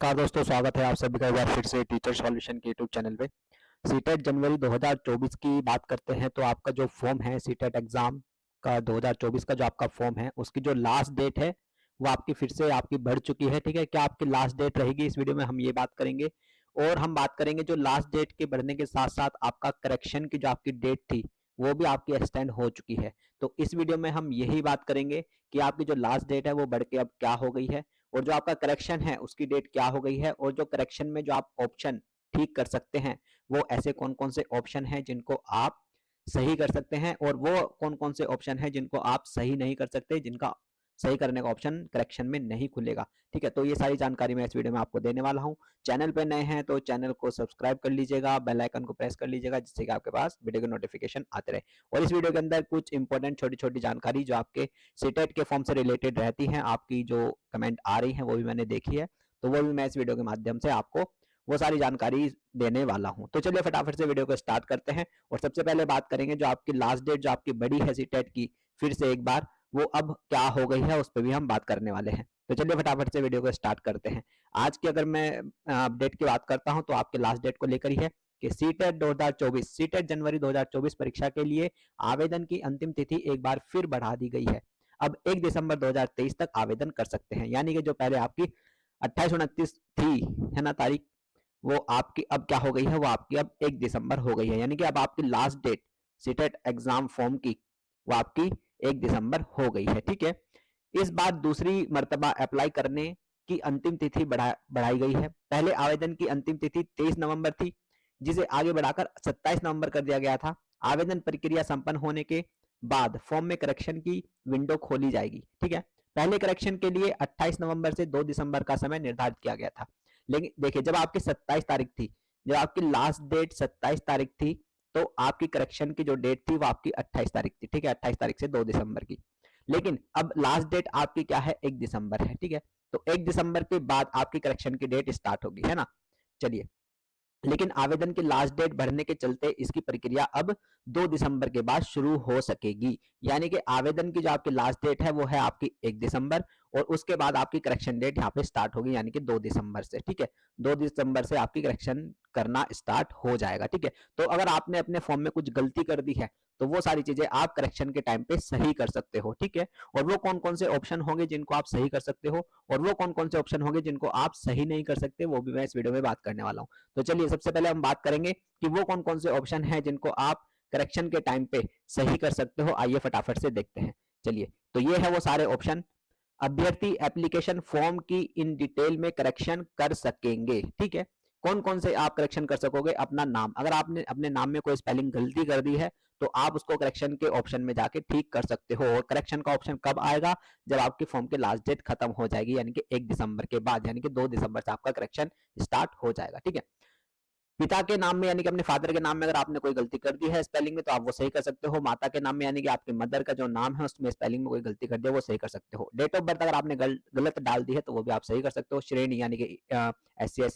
नमस्कार दोस्तों, स्वागत है आप सभी का एक बार फिर से टीचर सॉल्यूशन के यूट्यूब चैनल पे। सीटेट जनवरी 2024 की बात करते हैं तो आपका जो फॉर्म है सीटेट एग्जाम का 2024 का जो आपका फॉर्म है उसकी जो लास्ट डेट है वो आपकी फिर से आपकी बढ़ चुकी है। ठीक है, क्या आपकी लास्ट डेट रहेगी, इस वीडियो में हम ये बात करेंगे। और हम बात करेंगे जो लास्ट डेट के बढ़ने के साथ साथ आपका करेक्शन की जो आपकी डेट थी वो भी आपकी एक्सटेंड हो चुकी है। तो इस वीडियो में हम यही बात करेंगे कि आपकी जो लास्ट डेट है वो बढ़ के अब क्या हो गई है, और जो आपका करेक्शन है उसकी डेट क्या हो गई है, और जो करेक्शन में जो आप ऑप्शन ठीक कर सकते हैं वो ऐसे कौन कौन से ऑप्शन हैं जिनको आप सही कर सकते हैं, और वो कौन कौन से ऑप्शन हैं जिनको आप सही नहीं कर सकते, जिनका सही करने का ऑप्शन करेक्शन में नहीं खुलेगा। ठीक है, तो ये सारी जानकारी मैं इस वीडियो में आपको देने वाला हूँ। चैनल पे नए हैं तो चैनल को सब्सक्राइब कर लीजिएगा, बेल आइकन को प्रेस कर लीजिएगा जिससे कि आपके पास वीडियो के नोटिफिकेशन आते रहे। और इस वीडियो के अंदर कुछ इंपॉर्टेंट छोटी छोटी जानकारी जो आपके सीटेट के फॉर्म से रिलेटेड रहती हैं, आपकी जो कमेंट आ रही हैं वो भी मैंने देखी है, तो वो भी मैं इस वीडियो के माध्यम से आपको वो सारी जानकारी देने वाला हूं। तो चलिए फटाफट से वीडियो को स्टार्ट करते हैं। और सबसे पहले बात करेंगे जो आपकी लास्ट डेट जो आपकी बड़ी है सीटेट की, फिर से एक बार वो अब क्या हो गई है उस पर भी हम बात करने वाले हैं। तो चलिए फटाफट से वीडियो को स्टार्ट करते हैं। आज की अगर मैं अपडेट की बात करता हूं तो आपके लास्ट डेट को लेकर ही है कि सीटेट 2024 सीटेट जनवरी 2024 परीक्षा के लिए आवेदन की अंतिम तिथि एक बार फिर बढ़ा दी गई है। अब 1 दिसंबर 2023 तक आवेदन कर सकते हैं, यानी कि जो पहले आपकी 28-29 थी है ना तारीख, वो आपकी अब क्या हो गई है, वो आपकी अब 1 दिसंबर हो गई है। यानी कि अब आपकी last date CTET exam form की वो आपकी 1 दिसंबर हो गई है। ठीक है, इस बार दूसरी मर्तबा अप्लाई करने की अंतिम तिथि बढ़ाई गई है। पहले आवेदन की अंतिम तिथि 23 नवंबर थी, जिसे आगे बढ़ाकर 27 नवंबर कर दिया गया था। आवेदन प्रक्रिया संपन्न होने के बाद फॉर्म में करेक्शन की विंडो खोली जाएगी। ठीक है, पहले करेक्शन के लिए 28 नवंबर से 2 दिसंबर का समय निर्धारित किया गया था। लेकिन देखिए, जब आपकी 27 तारीख थी, जब आपकी लास्ट डेट 27 तारीख थी, तो आपकी करेक्शन की जो डेट थी वो आपकी 28 तारीख थी। ठीक है, 28 तारीख से 2 दिसंबर की। लेकिन अब लास्ट डेट आपकी क्या है, 1 दिसंबर है। ठीक है, तो 1 दिसंबर के बाद आपकी करेक्शन की डेट स्टार्ट होगी, है ना। चलिए, लेकिन आवेदन की लास्ट डेट बढ़ने के चलते इसकी प्रक्रिया अब 2 दिसंबर के बाद शुरू हो सकेगी। यानी कि आवेदन की जो आपकी लास्ट डेट है वो है आपकी 1 दिसंबर, और उसके बाद आपकी करेक्शन डेट यहाँ पे स्टार्ट होगी यानी कि 2 दिसंबर से। ठीक है, 2 दिसंबर से आपकी करेक्शन करना स्टार्ट हो जाएगा। ठीक है, तो अगर आपने अपने फॉर्म में कुछ गलती कर दी है तो वो सारी चीजें आप करेक्शन के टाइम पे सही कर सकते हो। ठीक है, और वो कौन कौन से ऑप्शन होंगे जिनको आप सही कर सकते हो, और वो कौन कौन से ऑप्शन होंगे जिनको आप सही नहीं कर सकते, वो भी मैं इस वीडियो में बात करने वाला हूँ। तो चलिए, सबसे पहले हम बात करेंगे कि वो कौन कौन से ऑप्शन हैं जिनको आप करेक्शन के टाइम पे सही कर सकते हो। आइए फटाफट से देखते हैं। चलिए, तो ये है वो सारे ऑप्शन। अभ्यर्थी एप्लीकेशन फॉर्म की इन डिटेल में करेक्शन कर सकेंगे। ठीक है, कौन कौन से आप करेक्शन कर सकोगे, अपना नाम, अगर आपने अपने नाम में कोई स्पेलिंग गलती कर दी है तो आप उसको करेक्शन के ऑप्शन में जाके ठीक कर सकते हो। और करेक्शन का ऑप्शन कब आएगा, जब आपकी फॉर्म की लास्ट डेट खत्म हो जाएगी, यानी कि 1 दिसंबर के बाद, यानी कि 2 दिसंबर से आपका करेक्शन स्टार्ट हो जाएगा। ठीक है, पिता के नाम में यानी कि अपने फादर के नाम में अगर आपने कोई गलती कर दी है स्पेलिंग में तो आप वो सही कर सकते हो। माता के नाम में यानी कि आपकी मदर का जो नाम है उसमें स्पेलिंग में कोई गलती कर दी है वो सही कर सकते हो। डेट ऑफ बर्थ अगर आपने गलत डाल दी है तो वो भी आप सही कर सकते हो। श्रेणी यानी कि SC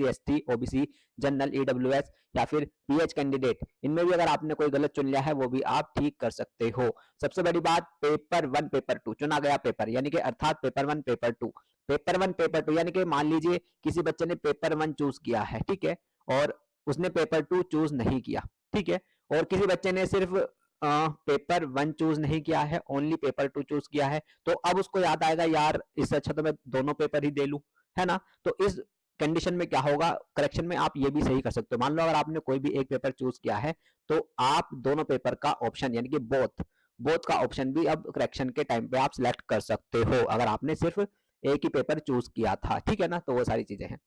ST OBC general EWS या फिर PH कैंडिडेट, इनमें भी अगर आपने कोई गलत चुन लिया है वो भी आप ठीक कर सकते हो। सबसे बड़ी बात, पेपर 1 पेपर 2 चुना गया पेपर, यानी कि अर्थात पेपर 1 पेपर 2, पेपर 1 पेपर 2 यानी कि मान लीजिए किसी बच्चे ने पेपर 1 चूज किया है, ठीक है, और उसने पेपर 2 चूज नहीं किया। ठीक है, और किसी बच्चे ने सिर्फ पेपर 1 चूज नहीं किया है, ओनली पेपर 2 चूज किया है, तो अब उसको याद आएगा यार इससे अच्छा तो मैं दोनों पेपर ही दे लूं, है ना। तो इस कंडीशन में क्या होगा, करेक्शन में आप ये भी सही कर सकते हो। मान लो अगर आपने कोई भी एक पेपर चूज किया है तो आप दोनों पेपर का ऑप्शन यानी कि बोथ बोथ का ऑप्शन भी अब करेक्शन के टाइम पे आप सिलेक्ट कर सकते हो, अगर आपने सिर्फ एक ही पेपर चूज किया था। ठीक है ना, तो वो सारी चीजें हैं।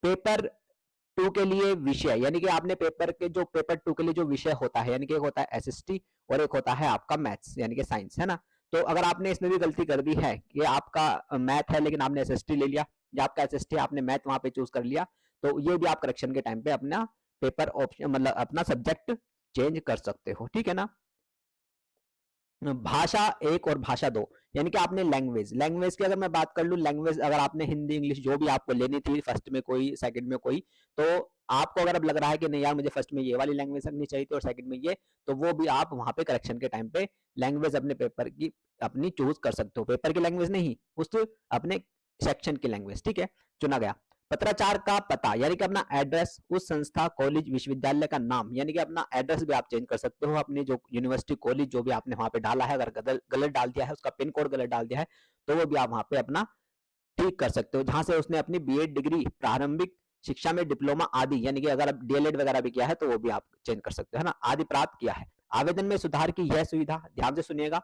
पेपर 2 के लिए विषय, यानी कि आपने पेपर 2 के लिए जो विषय होता है, यानी कि एक होता है SST और एक होता है आपका मैथ्स यानी कि साइंस, है ना। तो अगर आपने इसमें भी गलती कर दी है कि आपका मैथ है लेकिन आपने SST ले लिया, या आपका SST आपने मैथ वहां पे चूज कर लिया, तो ये भी आप करेक्शन के टाइम पे अपना पेपर ऑप्शन मतलब अपना सब्जेक्ट चेंज कर सकते हो। ठीक है ना। भाषा 1 और भाषा 2, यानी कि आपने लैंग्वेज की अगर मैं बात कर लूं, लैंग्वेज अगर आपने हिंदी इंग्लिश जो भी आपको लेनी थी, फर्स्ट में कोई सेकंड में कोई, तो आपको अगर अब लग रहा है कि नहीं यार मुझे फर्स्ट में ये वाली लैंग्वेज रखनी चाहिए थी और सेकंड में ये, तो वो भी आप वहां पे करेक्शन के टाइम पे लैंग्वेज अपने पेपर की अपनी चूज कर सकते हो। पेपर की लैंग्वेज नहीं, उस अपने सेक्शन की लैंग्वेज। ठीक है, चुना गया। पत्राचार का पता यानी कि अपना एड्रेस, उस संस्था, कॉलेज, विश्वविद्यालय का नाम यानी कि अपना एड्रेस भी आप चेंज कर सकते हो, अपनी जो यूनिवर्सिटी, कॉलेज जो भी आपने वहां पे डाला है, अगर गलत डाल दिया है, उसका पिन कोड गलत डाल दिया है, तो वो भी आप वहां पे अपना ठीक कर सकते हो। जहां से उसने अपनी बीएड डिग्री, प्रारंभिक शिक्षा में डिप्लोमा आदि यानी कि अगर आप डीएलएड वगैरह भी किया है तो वो भी आप चेंज कर सकते हो, है ना, आदि प्राप्त किया है। आवेदन में सुधार की यह सुविधा, ध्यान से सुनिएगा,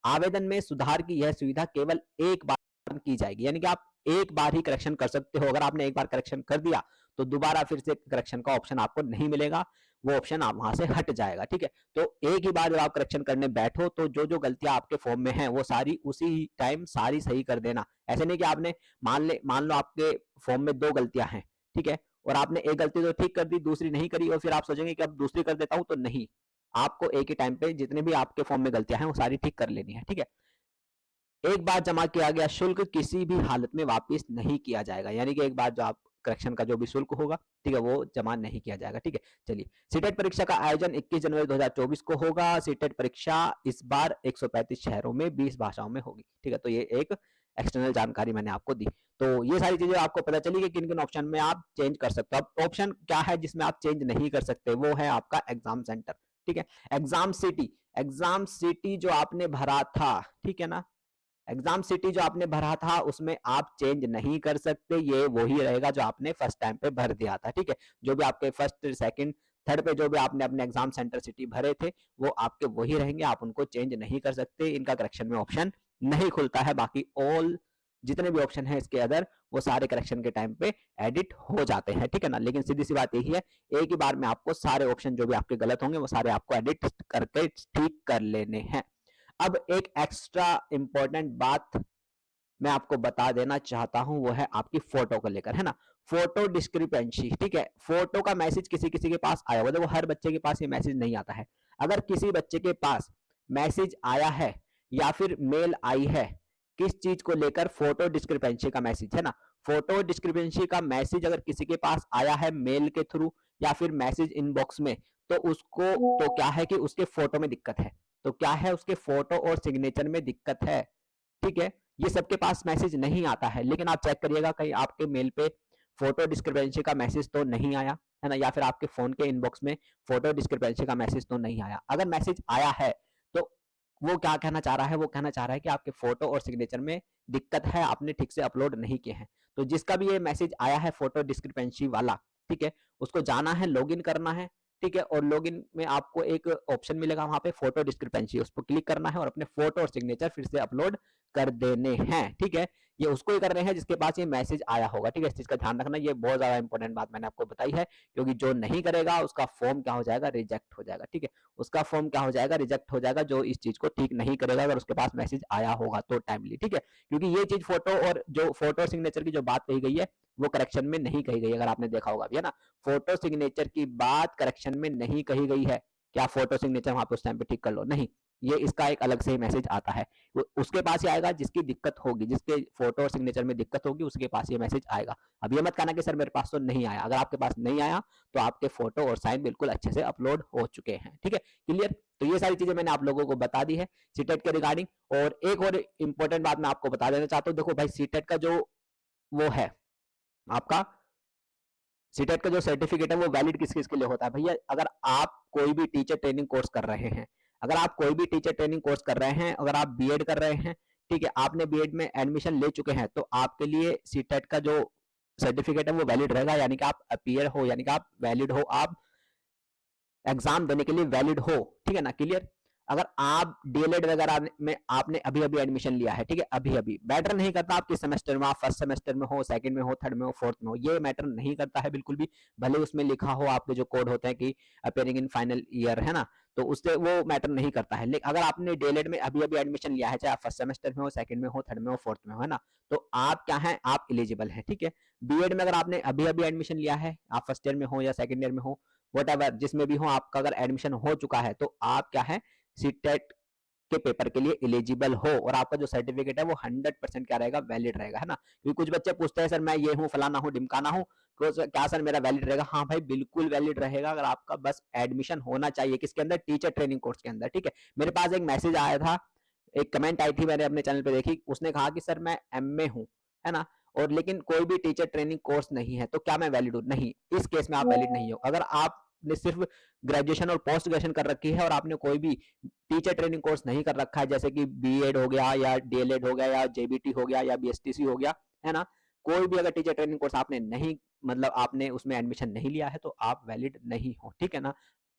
आवेदन में सुधार की यह सुविधा केवल एक बार की जाएगी, यानी कि आप एक बार ही करेक्शन कर सकते हो। अगर आपने एक बार करेक्शन कर दिया तो दोबारा फिर से करेक्शन का ऑप्शन आपको नहीं मिलेगा, वो ऑप्शन आप वहां से हट जाएगा, ठीक है। तो एक ही बार जब आप करेक्शन करने बैठो तो जो जो गलतियां आपके फॉर्म में हैं वो सारी उसी टाइम सारी सही कर देना। ऐसे नहीं कि आपने मान लो आपके फॉर्म में 2 गलतियां हैं, ठीक है, और आपने एक गलती तो ठीक कर दी, दूसरी नहीं करी, और फिर आप सोचेंगे कि अब दूसरी कर देता हूं, तो नहीं, आपको एक ही टाइम पे जितने भी आपके फॉर्म में गलतियां हैं वो सारी ठीक कर लेनी है, ठीक है। एक बार जमा किया गया शुल्क किसी भी हालत में वापस नहीं किया जाएगा, यानी कि एक बार जो आप करेक्शन का जो भी शुल्क होगा, ठीक है, वो जमा नहीं किया जाएगा, ठीक है। चलिए, सीटेट परीक्षा का आयोजन 21 जनवरी 2024 को होगा। सीटेट परीक्षा इस बार 135 शहरों में 20 भाषाओं में होगी, ठीक है। तो ये एक एक्सटर्नल जानकारी मैंने आपको दी। तो ये सारी चीजें आपको पता चली कि किन किन ऑप्शन में आप चेंज कर सकते हो। अब ऑप्शन क्या है जिसमें आप चेंज नहीं कर सकते, वो है आपका एग्जाम सेंटर, ठीक है। एग्जाम सिटी जो आपने भरा था, ठीक है ना, एग्जाम सिटी जो आपने भरा था उसमें आप चेंज नहीं कर सकते, ये वही रहेगा जो आपने फर्स्ट टाइम पे भर दिया था, ठीक है। जो भी आपके फर्स्ट, सेकंड, थर्ड पे जो भी आपने अपने एग्जाम सेंटर सिटी भरे थे वो आपके वही रहेंगे, आप उनको चेंज नहीं कर सकते, इनका करेक्शन में ऑप्शन नहीं खुलता है। बाकी ऑल जितने भी ऑप्शन है इसके अदर वो सारे करेक्शन के टाइम पे एडिट हो जाते हैं, ठीक है ना। लेकिन सीधी सी बात यही है, एक ही बार में आपको सारे ऑप्शन जो भी आपके गलत होंगे वो सारे आपको एडिट करके ठीक कर लेने हैं। अब एक एक्स्ट्रा इंपॉर्टेंट बात मैं आपको बता देना चाहता हूं, वो है आपकी फोटो को लेकर, है ना, फोटो डिस्क्रिपेंसी, ठीक है। फोटो का मैसेज किसी किसी के पास आया होगा, देखो हर बच्चे के पास ये मैसेज नहीं आता है। अगर किसी बच्चे के पास मैसेज आया है या फिर मेल आई है किस चीज को लेकर, फोटो डिस्क्रिपेंसी का मैसेज, है ना, फोटो डिस्क्रिपेंसी का मैसेज अगर किसी के पास आया है मेल के थ्रू या फिर मैसेज इनबॉक्स में, तो उसको तो क्या है कि उसके फोटो में दिक्कत है, तो क्या है उसके फोटो और सिग्नेचर में दिक्कत है, ठीक है। ये सबके पास मैसेज नहीं आता है, लेकिन आप चेक करिएगा कहीं आपके मेल पे फोटो डिस्क्रिपेंसी का मैसेज तो नहीं आया है ना, या फिर आपके फोन के इनबॉक्स में फोटो डिस्क्रिपेंसी का मैसेज तो नहीं आया। अगर मैसेज आया है तो वो क्या कहना चाह रहा है, वो कहना चाह रहा है कि आपके फोटो और सिग्नेचर में दिक्कत है, आपने ठीक से अपलोड नहीं किए हैं। तो जिसका भी ये मैसेज आया है फोटो डिस्क्रिपेंसी वाला, ठीक है, उसको जाना है, लॉगिन करना है, ठीक है, और लॉगिन में आपको एक ऑप्शन मिलेगा वहां पे फोटो डिस्क्रिपेंसी, उस पर क्लिक करना है और अपने फोटो और सिग्नेचर फिर से अपलोड कर देने हैं, ठीक है। ये उसको ही कर रहे हैं जिसके पास ये मैसेज आया होगा, ठीक है, इस चीज का ध्यान रखना, ये बहुत ज्यादा इंपॉर्टेंट बात मैंने आपको बताई है, क्योंकि जो नहीं करेगा उसका फॉर्म क्या हो जाएगा, रिजेक्ट हो जाएगा, ठीक है, उसका फॉर्म क्या हो जाएगा, रिजेक्ट हो जाएगा, जो इस चीज को ठीक नहीं करेगा अगर उसके पास मैसेज आया होगा तो टाइमली, ठीक है। क्योंकि ये चीज फोटो और जो फोटो सिग्नेचर की जो बात कही गई है वो करेक्शन में नहीं कही गई, अगर आपने देखा होगा, है ना, फोटो सिग्नेचर की बात करेक्शन में नहीं कही गई है, क्या फोटो सिग्नेचर वहां पे उस टाइम पे ठीक कर लो, नहीं, ये इसका एक अलग से ही मैसेज आता है, उसके पास ही आएगा जिसकी दिक्कत होगी, जिसके फोटो और सिग्नेचर में दिक्कत होगी उसके पास ये मैसेज आएगा। अब ये मत कहना कि सर मेरे पास तो नहीं आया, अगर आपके पास नहीं आया तो आपके फोटो और साइन बिल्कुल अच्छे से अपलोड हो चुके हैं, ठीक है, क्लियर। तो ये सारी चीजें मैंने आप लोगों को बता दी है सीटेट के रिगार्डिंग। और एक और इंपॉर्टेंट बात मैं आपको बता देना चाहता हूँ, देखो भाई सीटेट का जो वो है आपका, सीटेट का जो सर्टिफिकेट है वो वैलिड किस किस के लिए होता है भैया, अगर आप कोई भी टीचर ट्रेनिंग कोर्स कर रहे हैं, अगर आप कोई भी टीचर ट्रेनिंग कोर्स कर रहे हैं, अगर आप बीएड कर रहे हैं, ठीक है, आपने बीएड में एडमिशन ले चुके हैं, तो आपके लिए सीटेट का जो सर्टिफिकेट है वो वैलिड रहेगा, यानी कि आप अपीयर हो, यानी कि आप वैलिड हो, आप एग्जाम देने के लिए वैलिड हो, ठीक है ना, क्लियर। अगर आप डीएलएड वगैरह में आपने अभी अभी एडमिशन लिया है, ठीक है, अभी अभी, मैटर नहीं करता आप किस सेमेस्टर में, आप फर्स्ट सेमेस्टर में हो, सेकंड में हो, थर्ड में हो, फोर्थ में हो, ये मैटर नहीं करता है बिल्कुल भी, भले उसमें लिखा हो आपके जो कोड होते हैं कि अपेयरिंग इन फाइनल ईयर, है ना, तो उससे वो मैटर नहीं करता है। लेकिन अगर आपने डीएलएड में अभी अभी एडमिशन लिया है, चाहे आप फर्स्ट सेमेस्टर में हो, सेकंड में हो, थर्ड में हो, फोर्थ में हो, है ना, तो आप क्या है, आप एलिजिबल हैं, ठीक है। बीएड में अगर आपने अभी अभी एडमिशन लिया है, आप फर्स्ट ईयर में हो या सेकंड ईयर में हो, वट जिसमें भी हो, आपका अगर एडमिशन हो चुका है तो आप क्या है, सीटेट के पेपर के लिए एलिजिबल हो, और आपका जो सर्टिफिकेट है वो 100% क्या रहेगा, वैलिड रहेगा, है ना। क्योंकि कुछ बच्चे पूछते हैं सर मैं ये हूँ, फलाना हूँ, ढिमकाना हूँ, क्या सर मेरा वैलिड रहेगा, हाँ भाई बिल्कुल वैलिड रहेगा, अगर आपका बस एडमिशन होना चाहिए किसके अंदर, टीचर ट्रेनिंग कोर्स के अंदर, ठीक है। मेरे पास एक मैसेज आया था, एक कमेंट आई थी, मैंने अपने चैनल पे देखी, उसने कहा कि सर मैं एमए हूँ, है ना, और लेकिन कोई भी टीचर ट्रेनिंग कोर्स नहीं है, तो क्या मैं वैलिड हूँ? नहीं, इस केस में आप वैलिड नहीं हो। अगर आपने सिर्फ ग्रेजुएशन और पोस्ट ग्रेजुएशन कर रखी है और आपने कोई भी टीचर ट्रेनिंग कोर्स नहीं कर रखा है, जैसे कि बीएड हो गया या डीएलएड हो गया या जेबीटी हो गया या बीएसटीसी हो गया, है ना, कोई भी अगर टीचर ट्रेनिंग कोर्स आपने नहीं, मतलब आपने उसमें एडमिशन नहीं लिया है, तो आप वैलिड नहीं हो, ठीक है ना।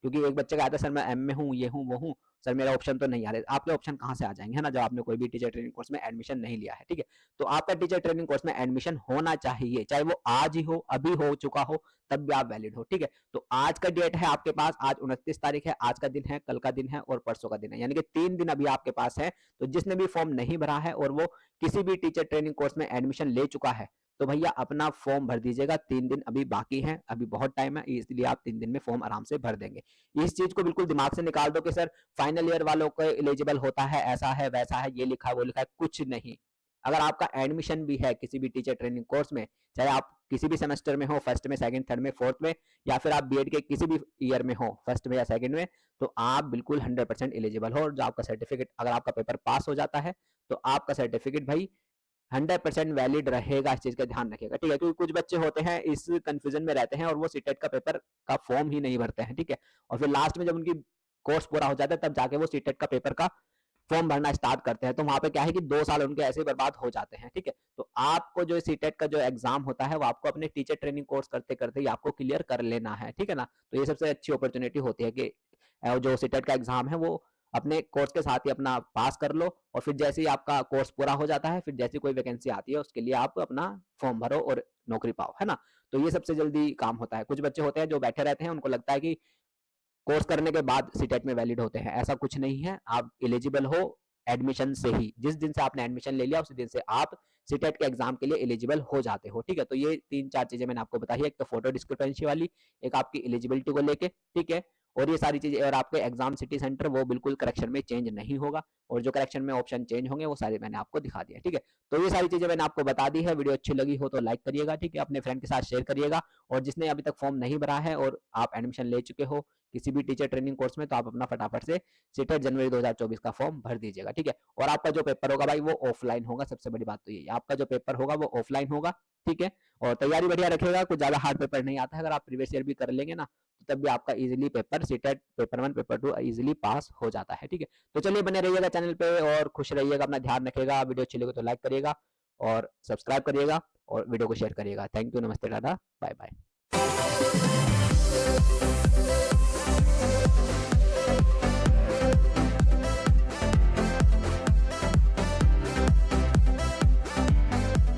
क्योंकि एक बच्चे का आता है, सर मैं एम में हूँ, ये हूँ, वो हूँ, सर मेरा ऑप्शन तो नहीं आ रहा। आपके ऑप्शन कहाँ से आ जाएंगे, है ना, जब आपने कोई भी टीचर ट्रेनिंग कोर्स में एडमिशन नहीं लिया है, ठीक है। तो आपका टीचर ट्रेनिंग कोर्स में एडमिशन होना चाहिए, चाहे वो आज ही हो, अभी हो चुका हो, तब भी आप वैलिड हो, ठीक है। तो आज का डेट है आपके पास, आज 29 तारीख है, आज का दिन है, कल का दिन है और परसों का दिन है, यानी कि 3 दिन अभी आपके पास है। तो जिसने भी फॉर्म नहीं भरा है और वो किसी भी टीचर ट्रेनिंग कोर्स में एडमिशन ले चुका है, तो भैया अपना फॉर्म भर दीजिएगा। 3 दिन अभी बाकी हैं, अभी बहुत टाइम है, इसलिए आप 3 दिन में फॉर्म आराम से भर देंगे। इस चीज को बिल्कुल दिमाग से निकाल दो कि सर फाइनल ईयर वालों को एलिजिबल होता है, ऐसा है वैसा है, ये लिखा है वो लिखा है, कुछ नहीं। अगर आपका एडमिशन भी है किसी भी टीचर ट्रेनिंग कोर्स में, चाहे आप किसी भी सेमेस्टर में हो, फर्स्ट में, सेकंड, थर्ड में, फोर्थ में, या फिर आप बीएड के किसी भी ईयर में हो, फर्स्ट में या सेकंड में, तो आप बिल्कुल 100% एलिजिबल हो। और जो आपका सर्टिफिकेट, अगर आपका पेपर पास हो जाता है, तो आपका सर्टिफिकेट भाई 100% वैलिड रहेगा। इस चीज का ध्यान रखिएगा, ठीक है। क्योंकि कुछ बच्चे होते हैं इस कंफ्यूजन में रहते हैं और वो सीटेट का पेपर का फॉर्म ही नहीं भरते हैं, ठीक है। और फिर लास्ट में जब उनकी कोर्स पूरा हो जाता है, तब जाके वो सीटेट का पेपर का फॉर्म भरना स्टार्ट करते हैं। तो वहां पे क्या है कि 2 साल उनके ऐसे ही बर्बाद हो जाते हैं, ठीक है। तो आपको जो सीटेट का जो एग्जाम होता है, वो आपको अपने टीचर ट्रेनिंग कोर्स करते करते ही आपको क्लियर कर लेना है, ठीक है ना। तो ये सबसे अच्छी अपॉर्चुनिटी होती है कि जो सीटेट का एग्जाम है वो अपने कोर्स के साथ ही अपना पास कर लो, और फिर जैसे ही आपका कोर्स पूरा हो जाता है, फिर जैसी कोई वैकेंसी आती है उसके लिए आप अपना फॉर्म भरो और नौकरी पाओ, है ना। तो ये सबसे जल्दी काम होता है। कुछ बच्चे होते हैं जो बैठे रहते हैं, उनको लगता है कि कोर्स करने के बाद सीटेट में वैलिड होते हैं, ऐसा कुछ नहीं है। आप एलिजिबल हो एडमिशन से ही, जिस दिन से आपने एडमिशन ले लिया उसी दिन से आप सीटेट के एग्जाम के लिए एलिजिबल हो जाते हो, ठीक है। तो ये 3-4 चीजें मैंने आपको बताई है, एक तो फोटो डिस्क्रिपेंसी वाली, एक आपकी एलिजिबिलिटी को लेके, ठीक है, और ये सारी चीजें। और आपके एग्जाम सिटी सेंटर वो बिल्कुल करेक्शन में चेंज नहीं होगा, और जो करेक्शन में ऑप्शन चेंज होंगे वो सारे मैंने आपको दिखा दिया, ठीक है। तो ये सारी चीजें मैंने आपको बता दी है। वीडियो अच्छी लगी हो तो लाइक करिएगा, ठीक है, अपने फ्रेंड के साथ शेयर करिएगा। और जिसने अभी तक फॉर्म नहीं भरा है और आप एडमिशन ले चुके हो किसी भी टीचर ट्रेनिंग कोर्स में, तो आप अपना फटाफट से सीटेट जनवरी 2024 का फॉर्म भर दीजिएगा, ठीक है। और आपका जो पेपर होगा भाई वो ऑफलाइन होगा, सबसे बड़ी बात तो ये, आपका जो पेपर होगा वो ऑफलाइन होगा, ठीक है। और तैयारी बढ़िया रखेगा, कुछ ज्यादा हार्ड पेपर नहीं आता है। अगर आप प्रीवियस ईयर भी कर लेंगे ना, तो तब भी आपका easily paper CTET paper 1 paper 2 easily pass हो जाता है, ठीक है। तो चलिए बने रहिएगा चैनल पे और खुश रहिएगा, अपना ध्यान रखिएगा। वीडियो अच्छी लगे तो लाइक करिएगा और सब्सक्राइब करिएगा और वीडियो को शेयर करिएगा। थैंक यू, नमस्ते, टाटा, बाय बाय।